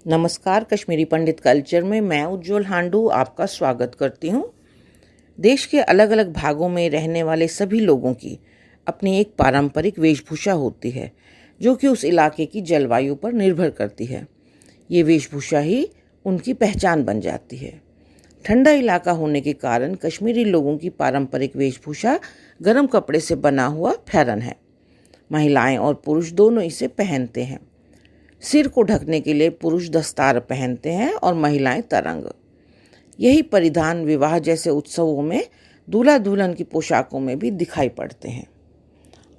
नमस्कार, कश्मीरी पंडित कल्चर में मैं उज्जवल हांडू आपका स्वागत करती हूँ। देश के अलग अलग भागों में रहने वाले सभी लोगों की अपनी एक पारंपरिक वेशभूषा होती है जो कि उस इलाके की जलवायु पर निर्भर करती है। ये वेशभूषा ही उनकी पहचान बन जाती है। ठंडा इलाका होने के कारण कश्मीरी लोगों की पारंपरिक वेशभूषा गर्म कपड़े से बना हुआ फैरन है। महिलाएं और पुरुष दोनों इसे पहनते हैं। सिर को ढकने के लिए पुरुष दस्तार पहनते हैं और महिलाएं तरंग। यही परिधान विवाह जैसे उत्सवों में दूल्हा दुल्हन की पोशाकों में भी दिखाई पड़ते हैं।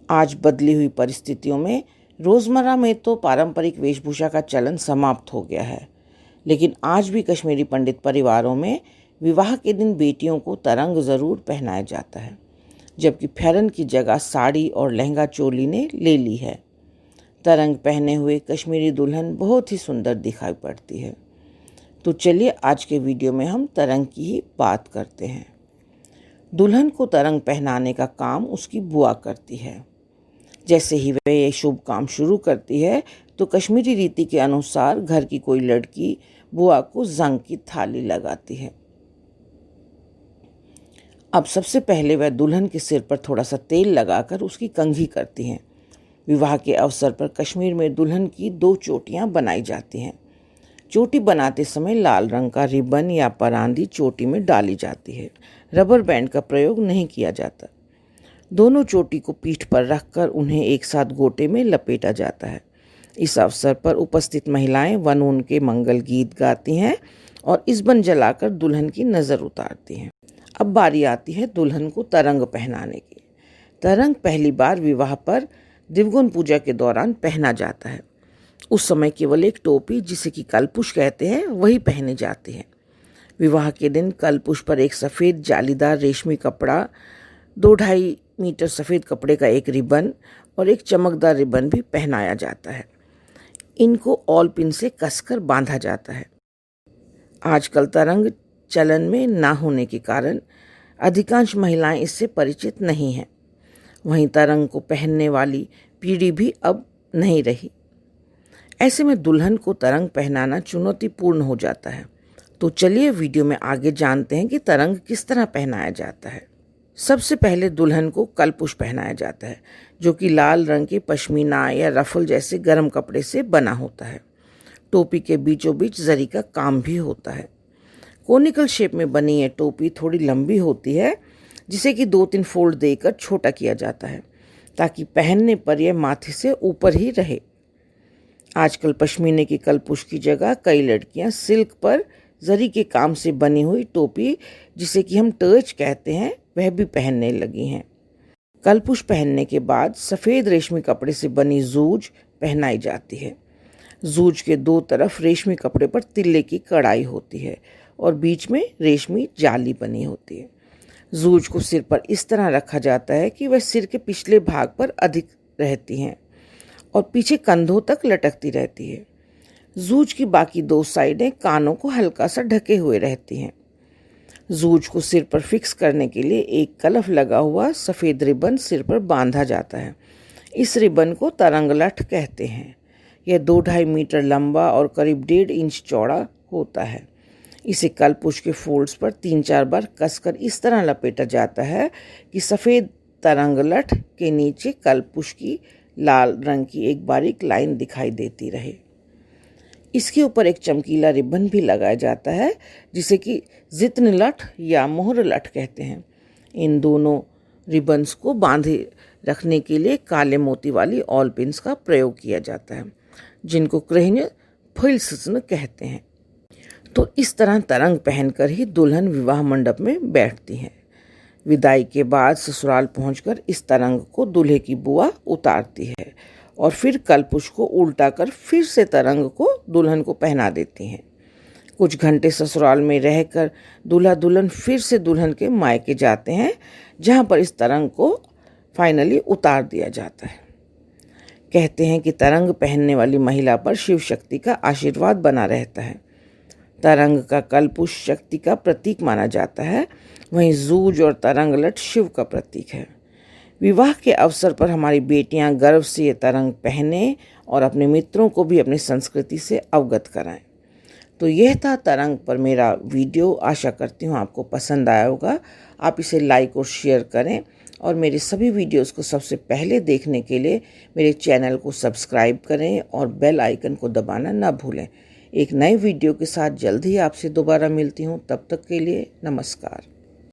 आज बदली हुई परिस्थितियों में रोज़मर्रा में तो पारंपरिक वेशभूषा का चलन समाप्त हो गया है, लेकिन आज भी कश्मीरी पंडित परिवारों में विवाह के दिन बेटियों को तरंग ज़रूर पहनाया जाता है, जबकि फैरन की जगह साड़ी और लहंगा चोली ने ले ली है। तरंग पहने हुए कश्मीरी दुल्हन बहुत ही सुंदर दिखाई पड़ती है। तो चलिए आज के वीडियो में हम तरंग की ही बात करते हैं। दुल्हन को तरंग पहनाने का काम उसकी बुआ करती है। जैसे ही वह ये शुभ काम शुरू करती है तो कश्मीरी रीति के अनुसार घर की कोई लड़की बुआ को जंग की थाली लगाती है। अब सबसे पहले वह दुल्हन के सिर पर थोड़ा सा तेल लगाकर उसकी कंघी करती हैं। विवाह के अवसर पर कश्मीर में दुल्हन की 2 चोटियां बनाई जाती हैं। चोटी बनाते समय लाल रंग का रिबन या परांदी चोटी में डाली जाती है। रबर बैंड का प्रयोग नहीं किया जाता। दोनों चोटी को पीठ पर रखकर उन्हें एक साथ गोटे में लपेटा जाता है। इस अवसर पर उपस्थित महिलाएं वनून के मंगल गीत गाती हैं और इसबन जलाकर दुल्हन की नज़र उतारती हैं। अब बारी आती है दुल्हन को तरंग पहनाने की। तरंग पहली बार विवाह पर दिवगुन पूजा के दौरान पहना जाता है। उस समय केवल एक टोपी, जिसे कि कलपुष कहते हैं, वही पहने जाते हैं। विवाह के दिन कलपुष पर एक सफ़ेद जालीदार रेशमी कपड़ा, 2-2.5 मीटर सफ़ेद कपड़े का एक रिबन और एक चमकदार रिबन भी पहनाया जाता है। इनको ऑल पिन से कसकर बांधा जाता है। आजकल तरंग चलन में ना होने के कारण अधिकांश महिलाएं इससे परिचित नहीं हैं। वहीं तरंग को पहनने वाली पीढ़ी भी अब नहीं रही। ऐसे में दुल्हन को तरंग पहनाना चुनौतीपूर्ण हो जाता है। तो चलिए वीडियो में आगे जानते हैं कि तरंग किस तरह पहनाया जाता है। सबसे पहले दुल्हन को कलपुष पहनाया जाता है, जो कि लाल रंग के पश्मीना या रफल जैसे गर्म कपड़े से बना होता है। टोपी के बीचों बीच जरी का काम भी होता है। कोनिकल शेप में बनी यह टोपी थोड़ी लंबी होती है, जिसे कि 2-3 फोल्ड देकर छोटा किया जाता है ताकि पहनने पर यह माथे से ऊपर ही रहे। आजकल पश्मीने की कलपुष की जगह कई लड़कियां सिल्क पर जरी के काम से बनी हुई टोपी, जिसे कि हम टर्च कहते हैं, वह भी पहनने लगी हैं। कलपुष पहनने के बाद सफ़ेद रेशमी कपड़े से बनी जूज पहनाई जाती है। जूज के 2 तरफ रेशमी कपड़े पर तिल्ले की कढ़ाई होती है और बीच में रेशमी जाली बनी होती है। जूज को सिर पर इस तरह रखा जाता है कि वह सिर के पिछले भाग पर अधिक रहती हैं और पीछे कंधों तक लटकती रहती है। जूज की बाकी 2 साइडें कानों को हल्का सा ढके हुए रहती हैं। जूज को सिर पर फिक्स करने के लिए एक कलफ लगा हुआ सफ़ेद रिबन सिर पर बांधा जाता है। इस रिबन को तरंग लठ कहते हैं। यह 2-2.5 मीटर लंबा और करीब 1.5 इंच चौड़ा होता है। इसे कलपुष के फोल्ड्स पर 3-4 बार कसकर इस तरह लपेटा जाता है कि सफ़ेद तरंग लठ के नीचे कलपुष की लाल रंग की एक बारीक लाइन दिखाई देती रहे। इसके ऊपर एक चमकीला रिबन भी लगाया जाता है, जिसे कि जितन लठ या मोहर लठ कहते हैं। इन दोनों रिबन्स को बांधे रखने के लिए काले मोती वाली ऑल पिन्स का प्रयोग किया जाता है, जिनको क्रेहन फुल्सन कहते हैं। तो इस तरह तरंग पहनकर ही दुल्हन विवाह मंडप में बैठती हैं। विदाई के बाद ससुराल पहुंचकर इस तरंग को दूल्हे की बुआ उतारती है और फिर कलपुष को उल्टा कर फिर से तरंग को दुल्हन को पहना देती हैं। कुछ घंटे ससुराल में रहकर दूल्हा दुल्हन फिर से दुल्हन के मायके जाते हैं, जहां पर इस तरंग को फाइनली उतार दिया जाता है। कहते हैं कि तरंग पहनने वाली महिला पर शिव शक्ति का आशीर्वाद बना रहता है। तरंग का कलपुष शक्ति का प्रतीक माना जाता है, वहीं जूज और तरंग लठ शिव का प्रतीक है। विवाह के अवसर पर हमारी बेटियां गर्व से ये तरंग पहने और अपने मित्रों को भी अपनी संस्कृति से अवगत कराएं। तो यह था तरंग पर मेरा वीडियो। आशा करती हूँ आपको पसंद आया होगा। आप इसे लाइक और शेयर करें और मेरे सभी वीडियोस को सबसे पहले देखने के लिए मेरे चैनल को सब्सक्राइब करें और बेल आइकन को दबाना ना भूलें। एक नए वीडियो के साथ जल्द ही आपसे दोबारा मिलती हूँ। तब तक के लिए नमस्कार।